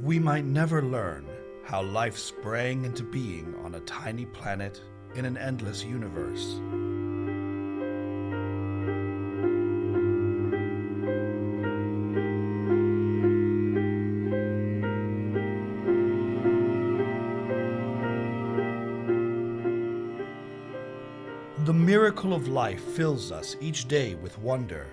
We might never learn how life sprang into being on a tiny planet in an endless universe. The miracle of life fills us each day with wonder.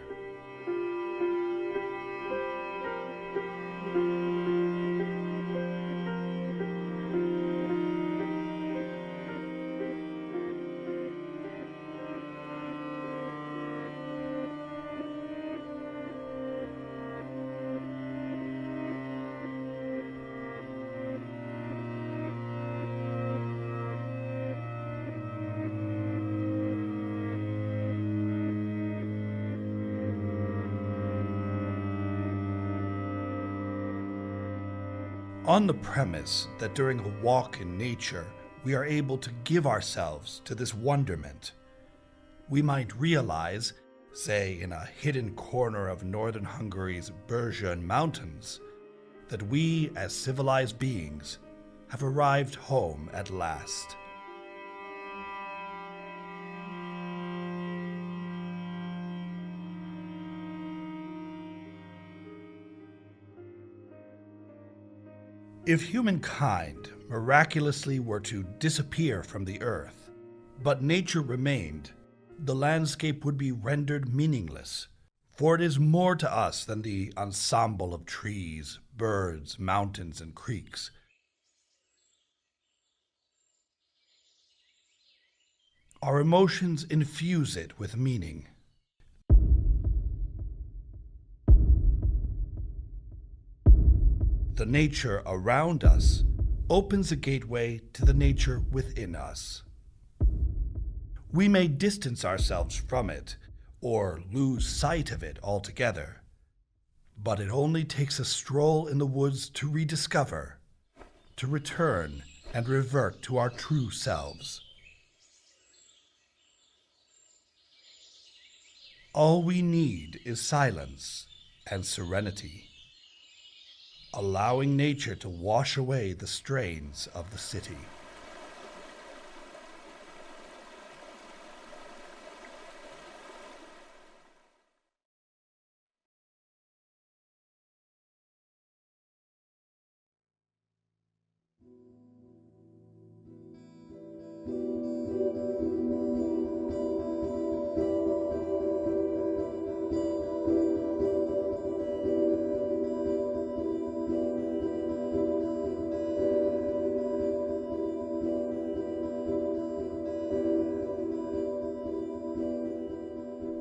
On the premise that during a walk in nature we are able to give ourselves to this wonderment, we might realize, say in a hidden corner of Northern Hungary's Börzsöny mountains, that we as civilized beings have arrived home at last. If humankind miraculously were to disappear from the earth, but nature remained, the landscape would be rendered meaningless, for it is more to us than the ensemble of trees, birds, mountains, and creeks. Our emotions infuse it with meaning. The nature around us opens a gateway to the nature within us. We may distance ourselves from it or lose sight of it altogether, but it only takes a stroll in the woods to rediscover, to return and revert to our true selves. All we need is silence and serenity, allowing nature to wash away the strains of the city.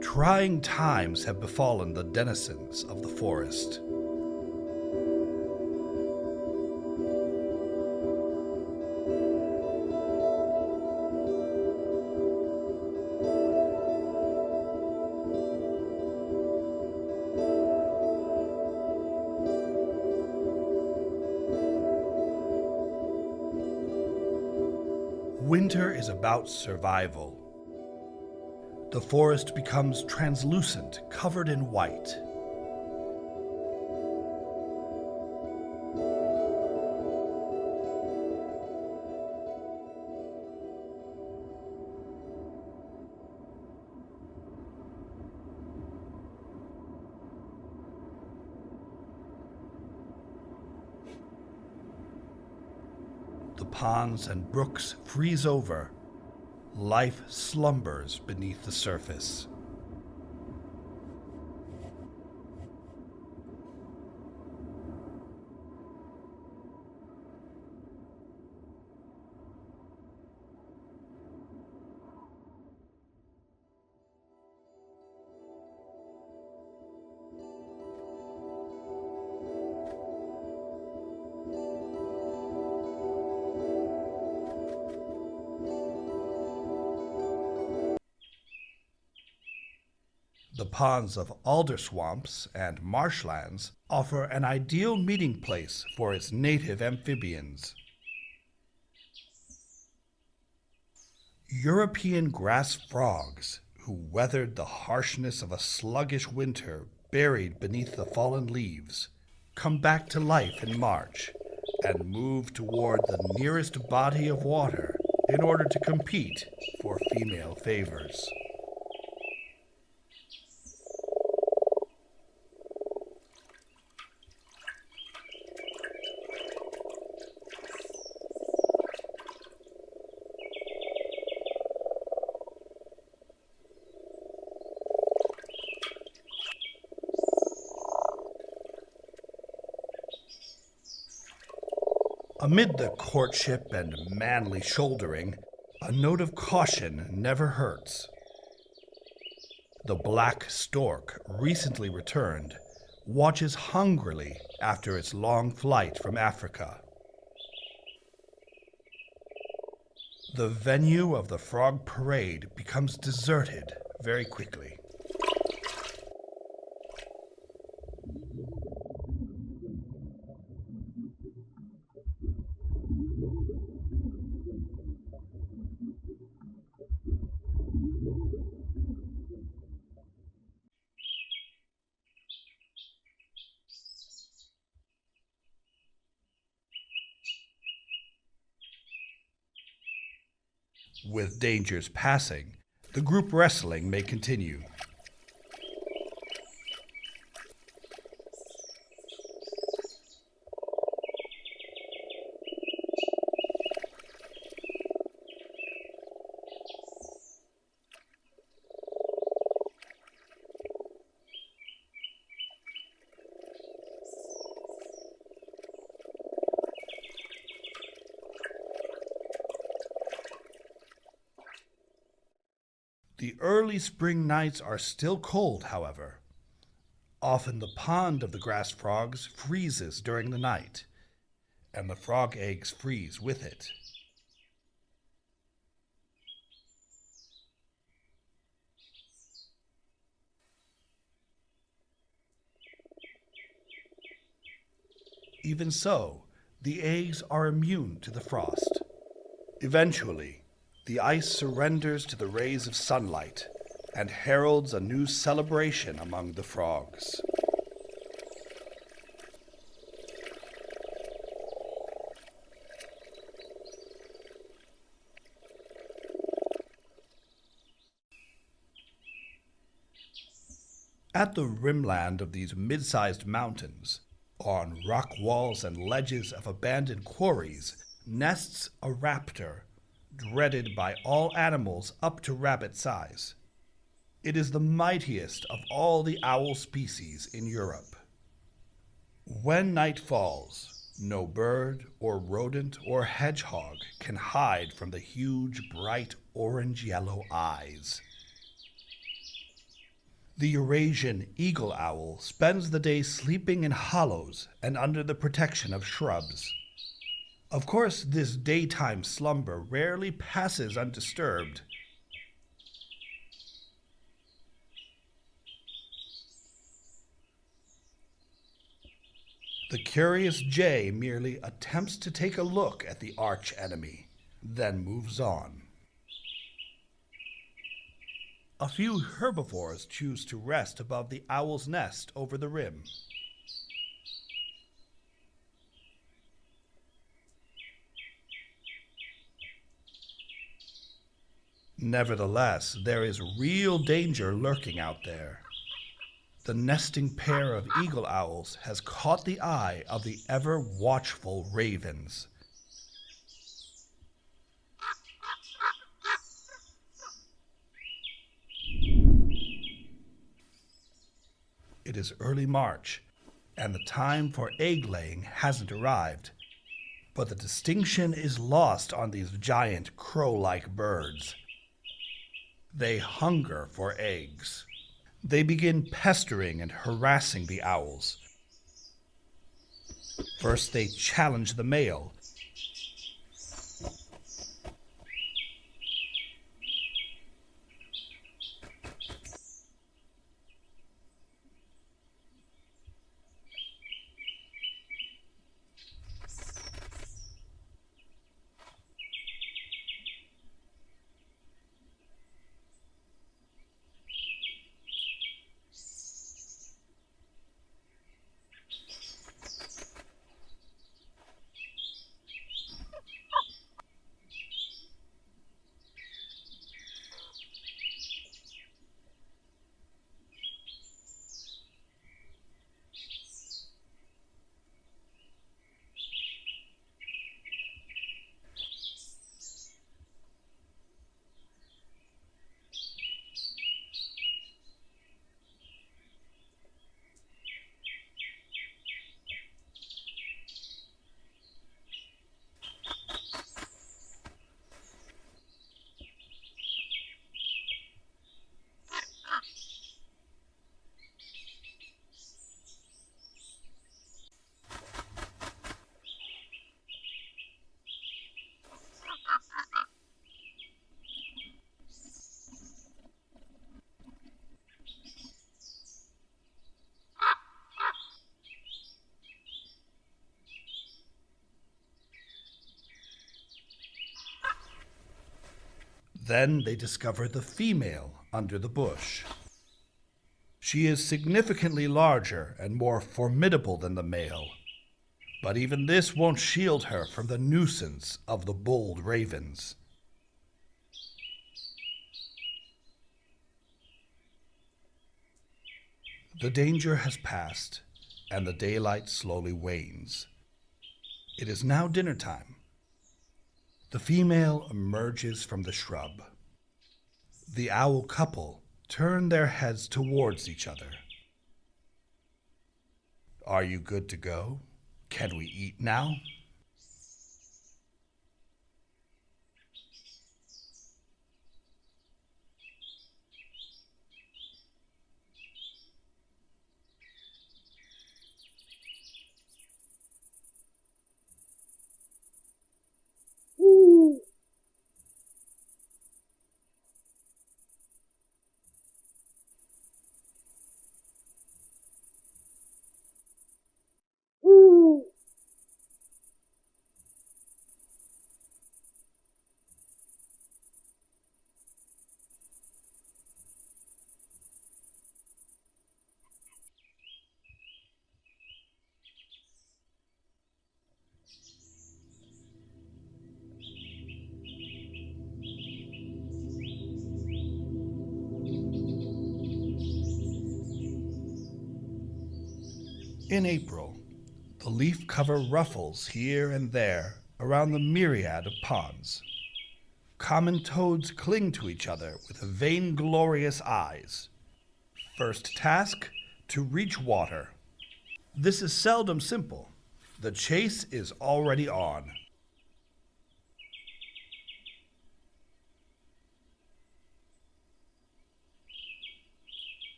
Trying times have befallen the denizens of the forest. Winter is about survival. The forest becomes translucent, covered in white. The ponds and brooks freeze over. Life slumbers beneath the surface. The ponds of alder swamps and marshlands offer an ideal meeting place for its native amphibians. European grass frogs, who weathered the harshness of a sluggish winter buried beneath the fallen leaves, come back to life in March and move toward the nearest body of water in order to compete for female favors. Amid the courtship and manly shouldering, a note of caution never hurts. The black stork, recently returned, watches hungrily after its long flight from Africa. The venue of the frog parade becomes deserted very quickly. With dangers passing, the group wrestling may continue. The early spring nights are still cold, however. Often the pond of the grass frogs freezes during the night, and the frog eggs freeze with it. Even so, the eggs are immune to the frost. Eventually, the ice surrenders to the rays of sunlight and heralds a new celebration among the frogs. At the rimland of these mid-sized mountains, on rock walls and ledges of abandoned quarries, nests a raptor, dreaded by all animals up to rabbit size. It is the mightiest of all the owl species in Europe. When night falls, no bird or rodent or hedgehog can hide from the huge, bright orange-yellow eyes. The Eurasian eagle owl spends the day sleeping in hollows and under the protection of shrubs. Of course, this daytime slumber rarely passes undisturbed. The curious jay merely attempts to take a look at the arch-enemy, then moves on. A few herbivores choose to rest above the owl's nest over the rim. Nevertheless, there is real danger lurking out there. The nesting pair of eagle owls has caught the eye of the ever-watchful ravens. It is early March, and the time for egg-laying hasn't arrived. But the distinction is lost on these giant crow-like birds. They hunger for eggs. They begin pestering and harassing the owls. First they challenge the male. Then they discover the female under the bush. She is significantly larger and more formidable than the male, but even this won't shield her from the nuisance of the bold ravens. The danger has passed, and the daylight slowly wanes. It is now dinner time. The female emerges from the shrub. The owl couple turn their heads towards each other. Are you good to go? Can we eat now? In April, the leaf cover ruffles here and there around the myriad of ponds. Common toads cling to each other with vainglorious eyes. First task, to reach water. This is seldom simple. The chase is already on.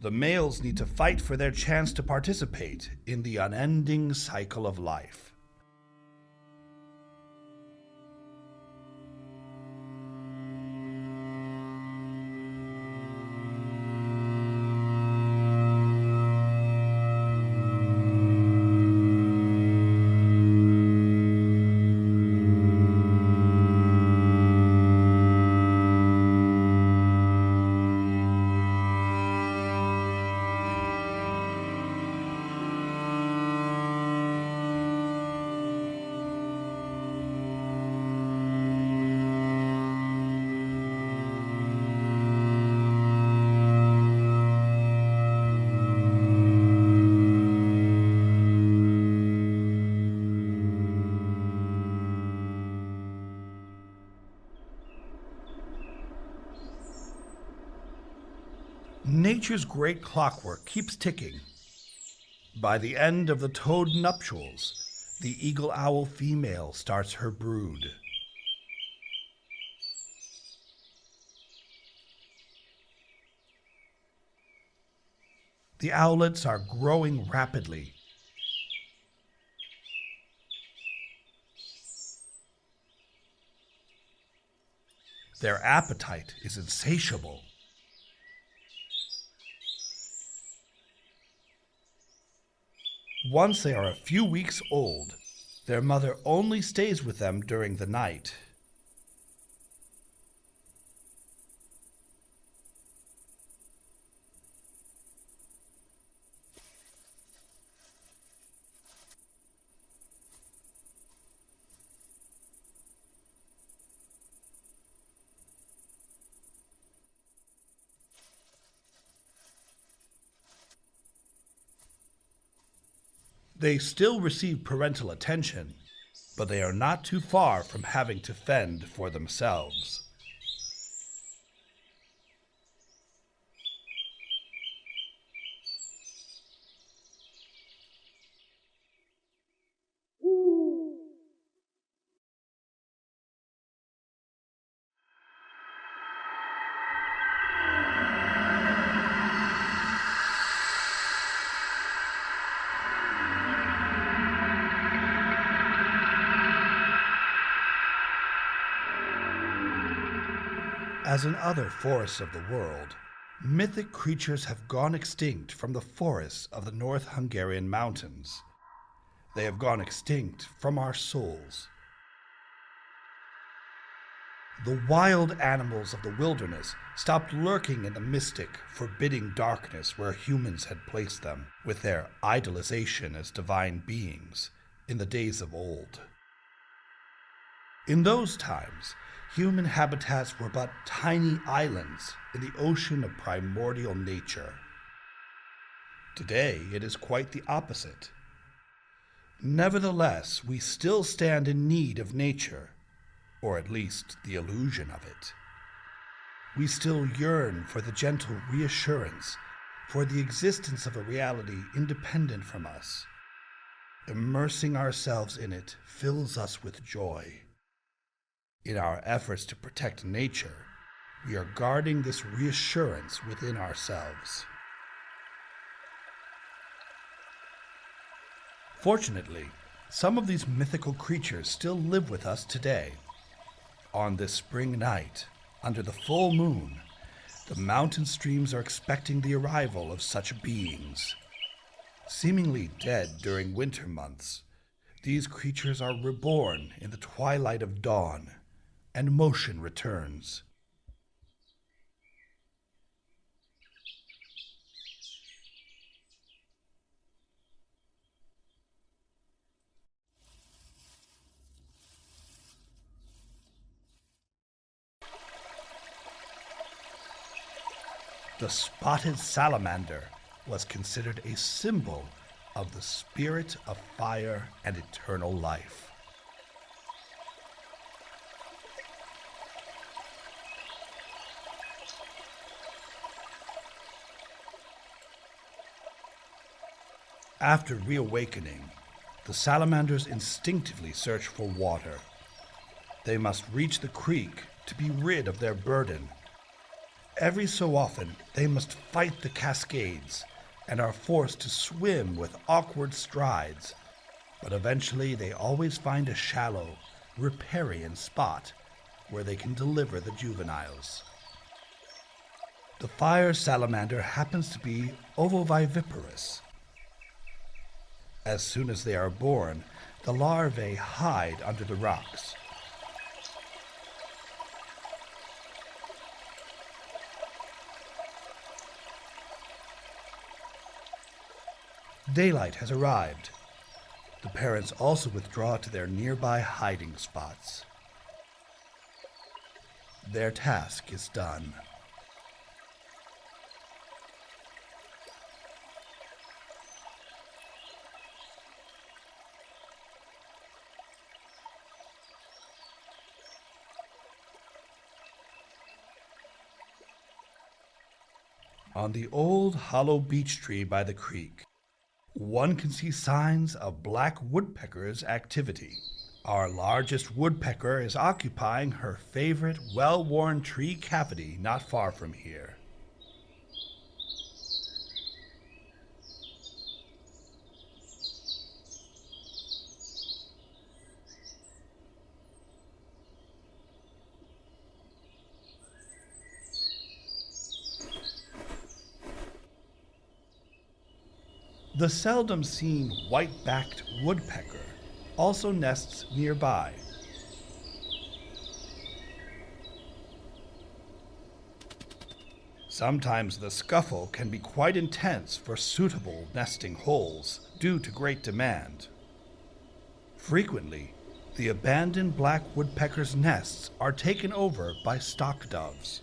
The males need to fight for their chance to participate in the unending cycle of life. Nature's great clockwork keeps ticking. By the end of the toad nuptials, the eagle-owl female starts her brood. The owlets are growing rapidly. Their appetite is insatiable. Once they are a few weeks old, their mother only stays with them during the night. They still receive parental attention, but they are not too far from having to fend for themselves. As in other forests of the world, mythic creatures have gone extinct from the forests of the North Hungarian mountains. They have gone extinct from our souls. The wild animals of the wilderness stopped lurking in the mystic, forbidding darkness where humans had placed them, with their idolization as divine beings in the days of old. In those times, human habitats were but tiny islands in the ocean of primordial nature. Today, it is quite the opposite. Nevertheless, we still stand in need of nature, or at least the illusion of it. We still yearn for the gentle reassurance, for the existence of a reality independent from us. Immersing ourselves in it fills us with joy. In our efforts to protect nature, we are guarding this reassurance within ourselves. Fortunately, some of these mythical creatures still live with us today. On this spring night, under the full moon, the mountain streams are expecting the arrival of such beings. Seemingly dead during winter months, these creatures are reborn in the twilight of dawn, and motion returns. The spotted salamander was considered a symbol of the spirit of fire and eternal life. After reawakening, the salamanders instinctively search for water. They must reach the creek to be rid of their burden. Every so often, they must fight the cascades and are forced to swim with awkward strides, but eventually they always find a shallow, riparian spot where they can deliver the juveniles. The fire salamander happens to be ovoviviparous. As soon as they are born, the larvae hide under the rocks. Daylight has arrived. The parents also withdraw to their nearby hiding spots. Their task is done. On the old hollow beech tree by the creek, one can see signs of black woodpecker's activity. Our largest woodpecker is occupying her favorite well-worn tree cavity not far from here. The seldom seen white-backed woodpecker also nests nearby. Sometimes the scuffle can be quite intense for suitable nesting holes due to great demand. Frequently, the abandoned black woodpecker's nests are taken over by stock doves.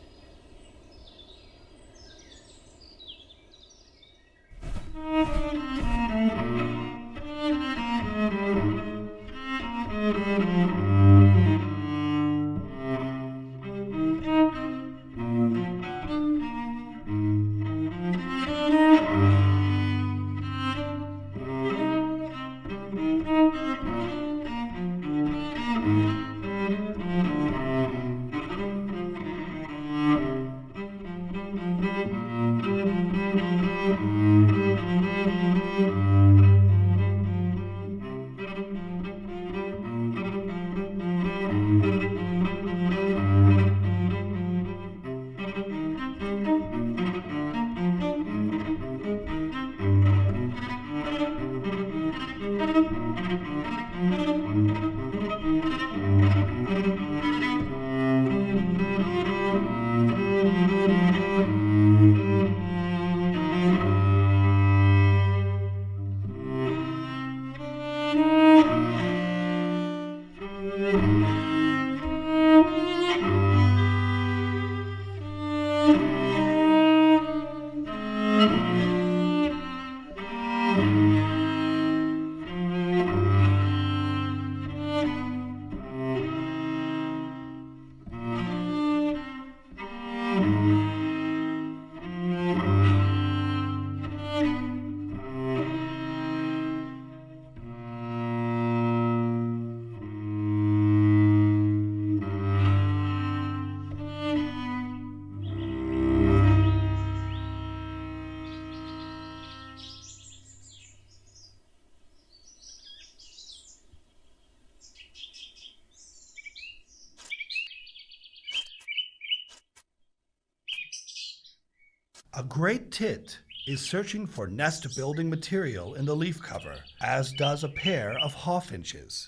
A great tit is searching for nest building material in the leaf cover, as does a pair of hawfinches.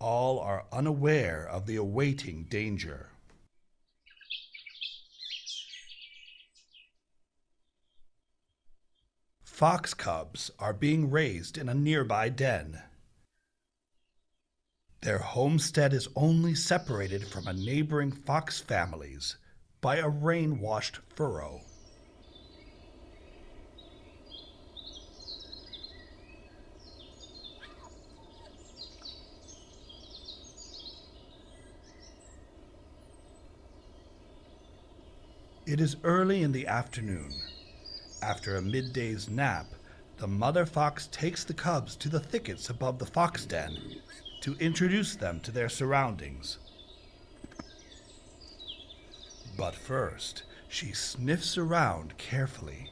All are unaware of the awaiting danger. Fox cubs are being raised in a nearby den. Their homestead is only separated from a neighboring fox family's by a rain-washed furrow. It is early in the afternoon. After a midday's nap, the mother fox takes the cubs to the thickets above the fox den to introduce them to their surroundings. But first, she sniffs around carefully.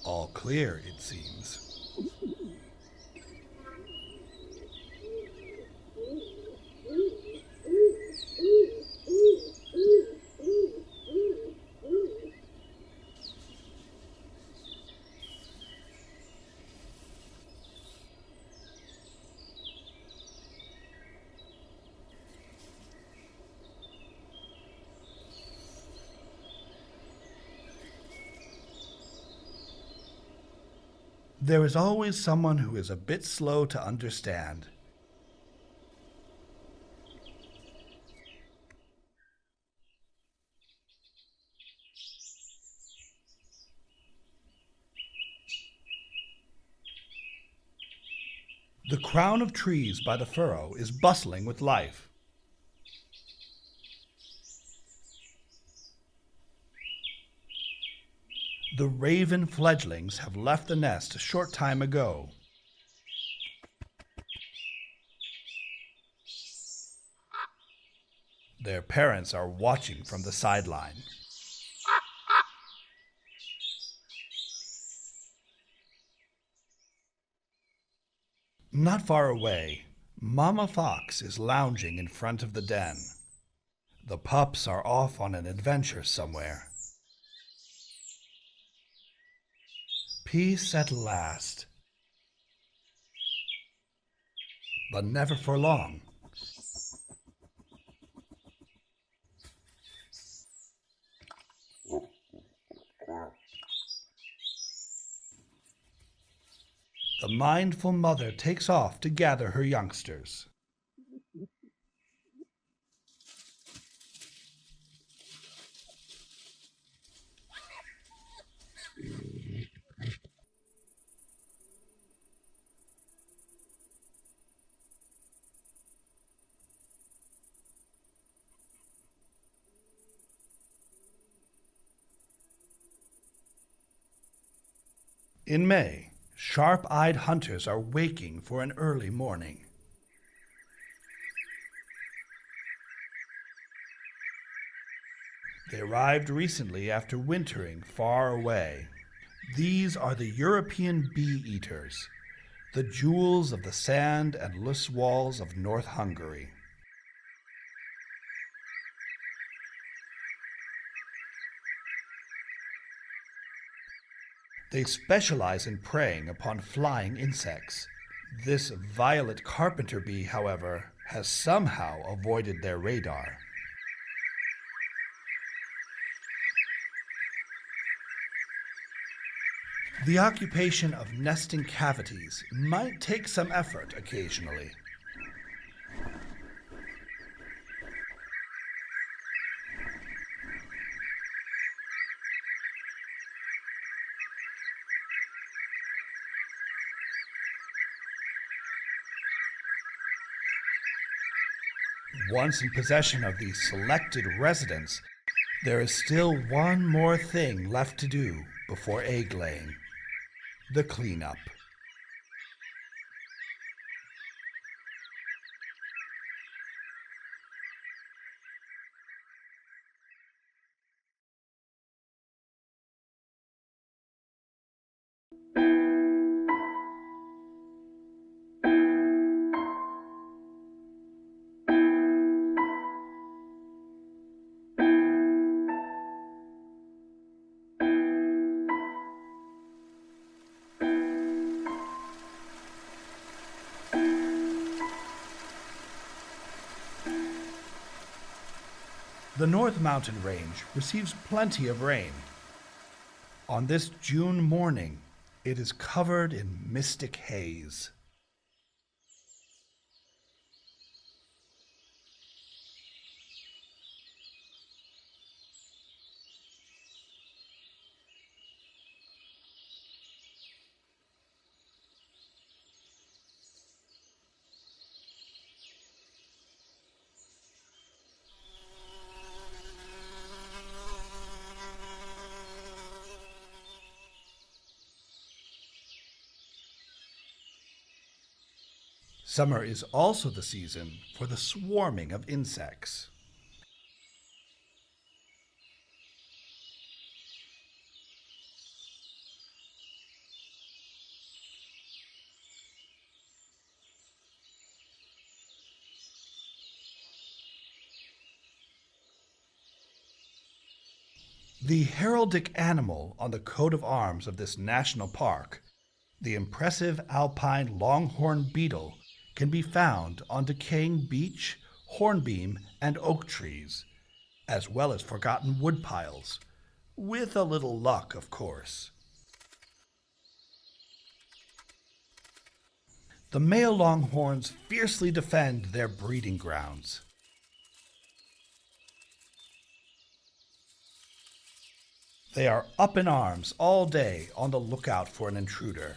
All clear, it seems. There is always someone who is a bit slow to understand. The crown of trees by the furrow is bustling with life. The raven fledglings have left the nest a short time ago. Their parents are watching from the sideline. Not far away, Mama Fox is lounging in front of the den. The pups are off on an adventure somewhere. Peace at last. But never for long. The mindful mother takes off to gather her youngsters. In May, sharp-eyed hunters are waking for an early morning. They arrived recently after wintering far away. These are the European bee-eaters, the jewels of the sand and loess walls of North Hungary. They specialize in preying upon flying insects. This violet carpenter bee, however, has somehow avoided their radar. The occupation of nesting cavities might take some effort occasionally. Once in possession of the selected residence, there is still one more thing left to do before egg-laying: the cleanup. The North Mountain Range receives plenty of rain. On this June morning, it is covered in mystic haze. Summer is also the season for the swarming of insects. The heraldic animal on the coat of arms of this national park, the impressive alpine longhorn beetle, can be found on decaying beech, hornbeam, and oak trees, as well as forgotten woodpiles, with a little luck, of course. The male longhorns fiercely defend their breeding grounds. They are up in arms all day on the lookout for an intruder.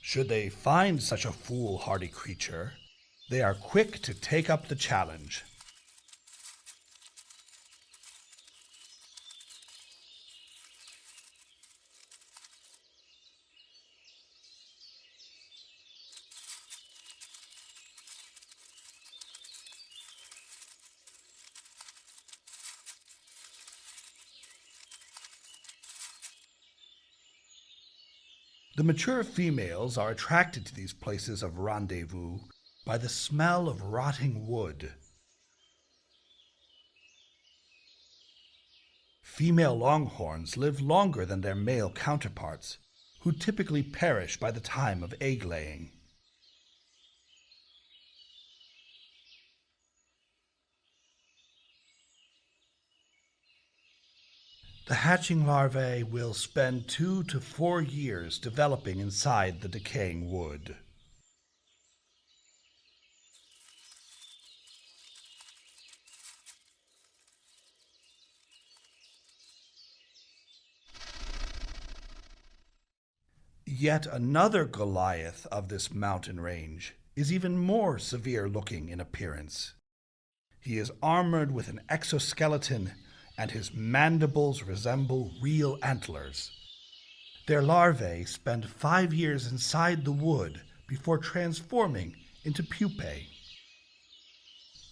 Should they find such a foolhardy creature, they are quick to take up the challenge. The mature females are attracted to these places of rendezvous by the smell of rotting wood. Female longhorns live longer than their male counterparts, who typically perish by the time of egg-laying. The hatching larvae will spend 2 to 4 years developing inside the decaying wood. Yet another Goliath of this mountain range is even more severe-looking in appearance. He is armored with an exoskeleton, and his mandibles resemble real antlers. Their larvae spend 5 years inside the wood before transforming into pupae.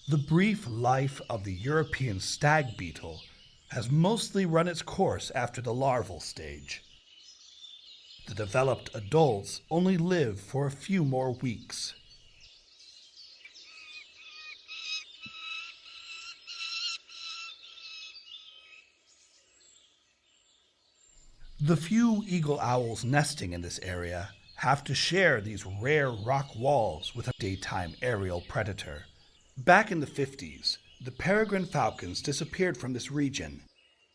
The brief life of the European stag beetle has mostly run its course after the larval stage. The developed adults only live for a few more weeks. The few eagle owls nesting in this area have to share these rare rock walls with a daytime aerial predator. Back in the 50s, the peregrine falcons disappeared from this region,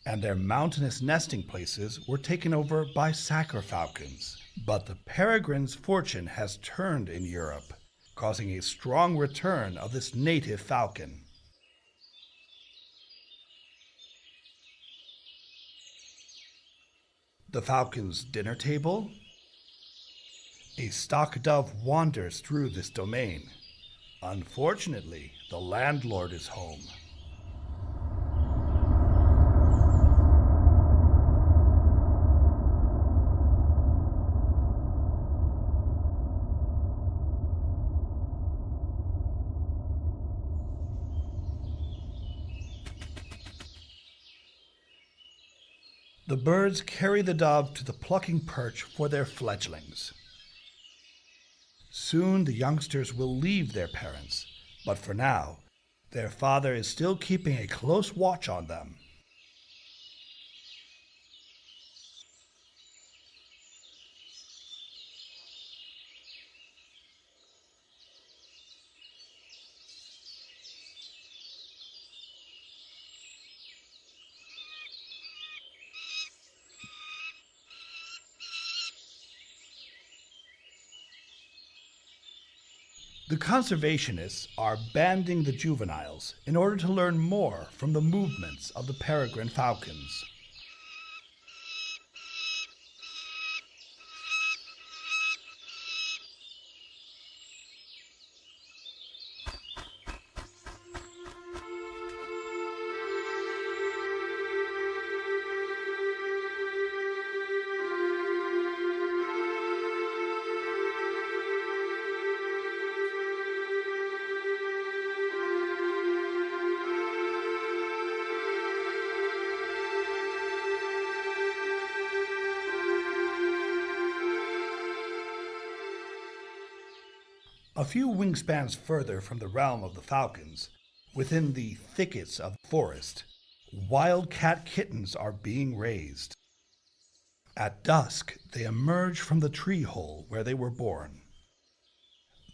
and their mountainous nesting places were taken over by sacar falcons. But the peregrine's fortune has turned in Europe, causing a strong return of this native falcon. The falcon's dinner table? A stock dove wanders through this domain. Unfortunately, the landlord is home. The birds carry the dove to the plucking perch for their fledglings. Soon the youngsters will leave their parents, but for now, their father is still keeping a close watch on them. The conservationists are banding the juveniles in order to learn more from the movements of the peregrine falcons. A few wingspans further from the realm of the falcons, within the thickets of the forest, wildcat kittens are being raised. At dusk, they emerge from the tree hole where they were born.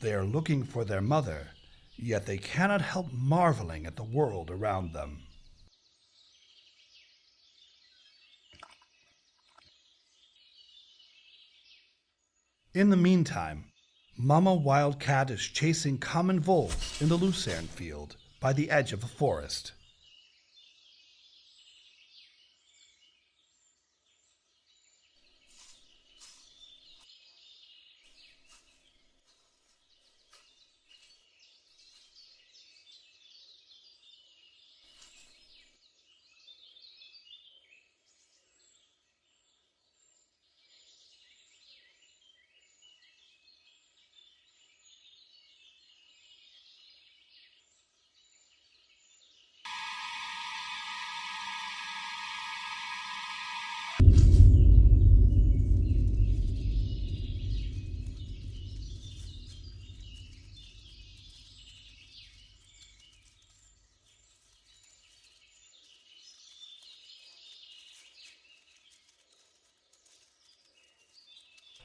They are looking for their mother, yet they cannot help marveling at the world around them. In the meantime, Mama Wildcat is chasing common voles in the lucerne field by the edge of the forest.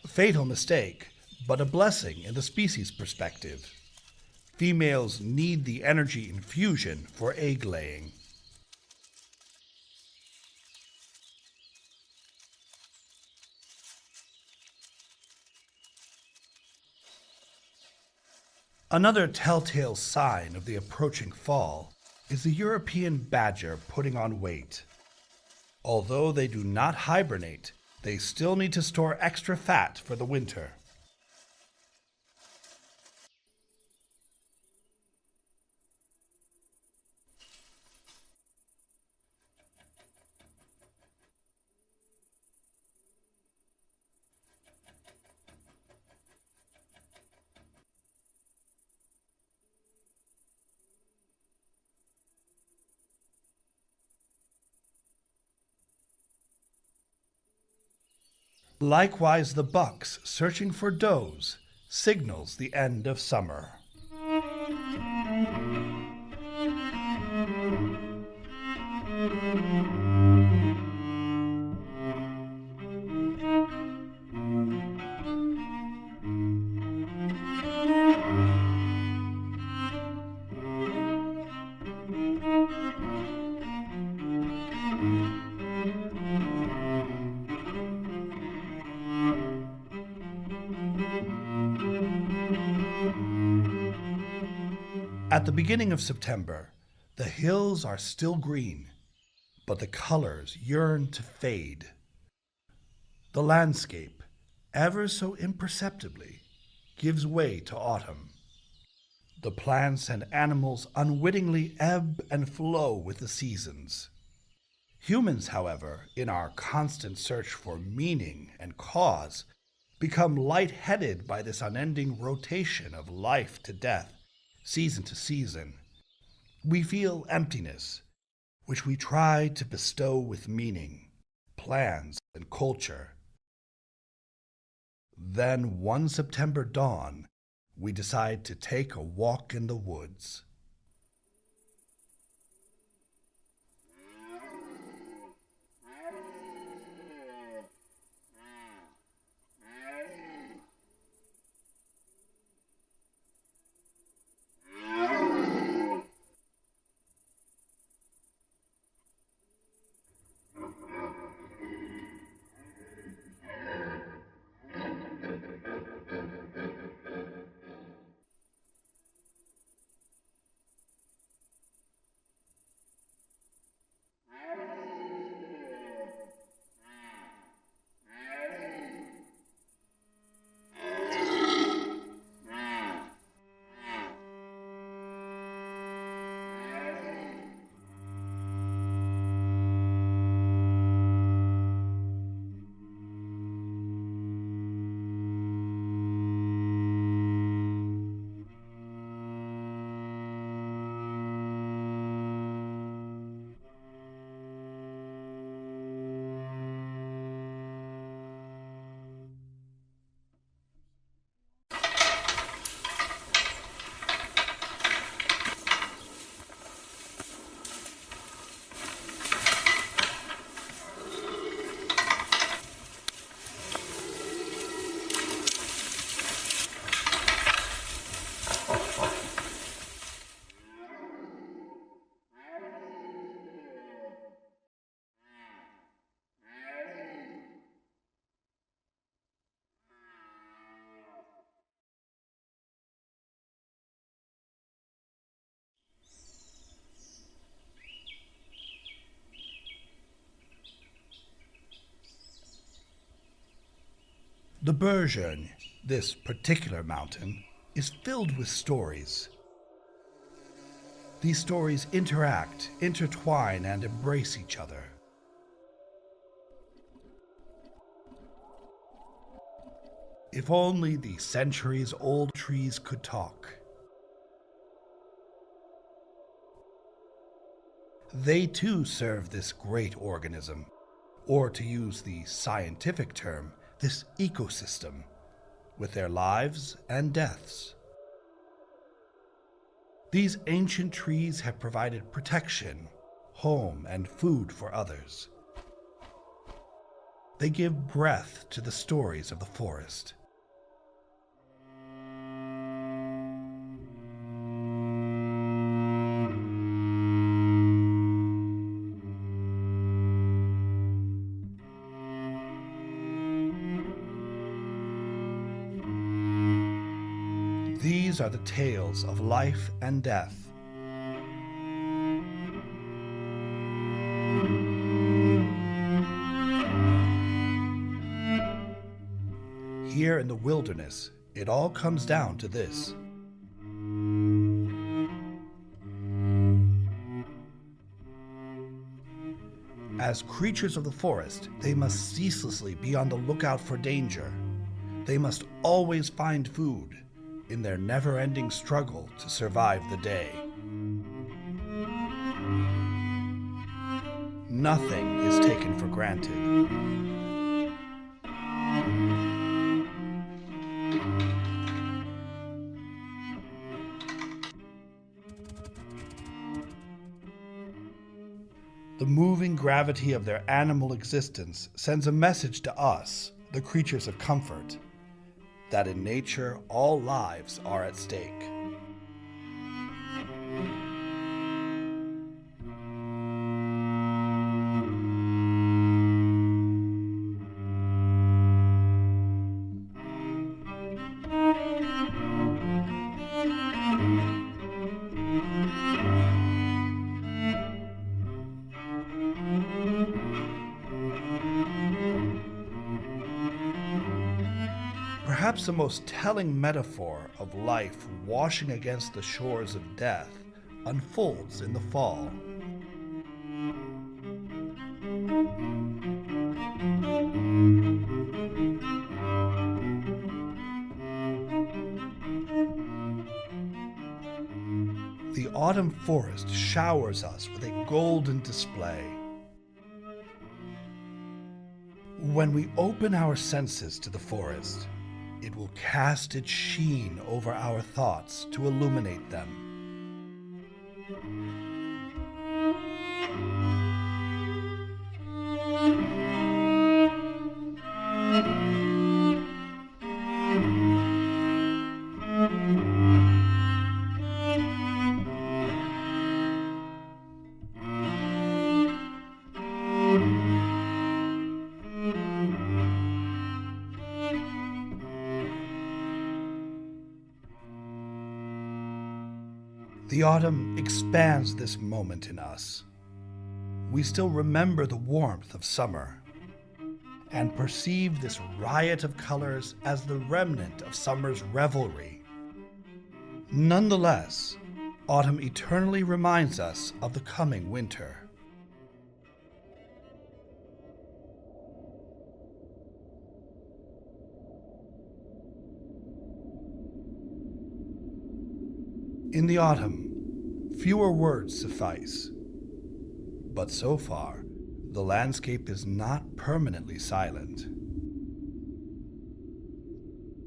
Fatal mistake, but a blessing in the species' perspective. Females need the energy infusion for egg laying. Another telltale sign of the approaching fall is the European badger putting on weight. Although they do not hibernate, they still need to store extra fat for the winter. Likewise, the bucks searching for does signals the end of summer. At the beginning of September, the hills are still green, but the colors yearn to fade. The landscape, ever so imperceptibly, gives way to autumn. The plants and animals unwittingly ebb and flow with the seasons. Humans, however, in our constant search for meaning and cause, become lightheaded by this unending rotation of life to death, season to season. We feel emptiness, which we try to bestow with meaning, plans, and culture. Then one September dawn, we decide to take a walk in the woods. The Börzsöny, this particular mountain, is filled with stories. These stories interact, intertwine, and embrace each other. If only the centuries-old trees could talk. They too serve this great organism, or to use the scientific term, this ecosystem, with their lives and deaths. These ancient trees have provided protection, home, and food for others. They give breath to the stories of the forest. These are the tales of life and death. Here in the wilderness, it all comes down to this. As creatures of the forest, they must ceaselessly be on the lookout for danger. They must always find food in their never-ending struggle to survive the day. Nothing is taken for granted. The moving gravity of their animal existence sends a message to us, the creatures of comfort, that in nature all lives are at stake. Perhaps the most telling metaphor of life washing against the shores of death unfolds in the fall. The autumn forest showers us with a golden display. When we open our senses to the forest, it will cast its sheen over our thoughts to illuminate them. The autumn expands this moment in us. We still remember the warmth of summer and perceive this riot of colors as the remnant of summer's revelry. Nonetheless, autumn eternally reminds us of the coming winter. In the autumn, fewer words suffice. But so far, the landscape is not permanently silent.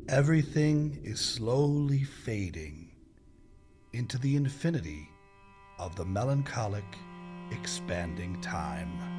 Everything is slowly fading into the infinity of the melancholic, expanding time.